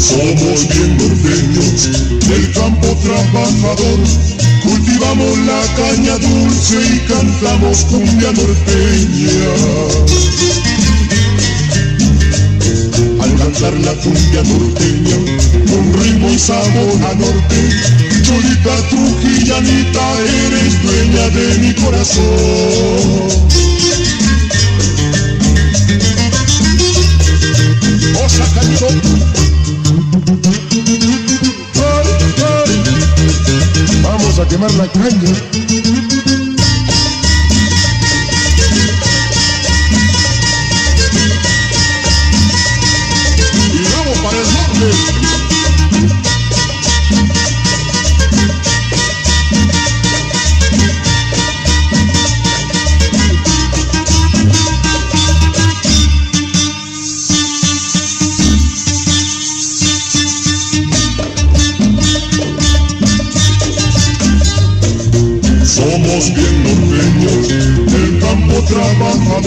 Somos bien norteños, del campo trabajador, cultivamos la caña dulce y cantamos cumbia norteña. Al cantar la cumbia norteña, con ritmo y sabor a norte, Cholita trujillanita, eres dueña de mi corazón. Osa cañito. Vamos a quemar la caña. Y vamos para el norte. Somos bien norteños, del campo trabajador.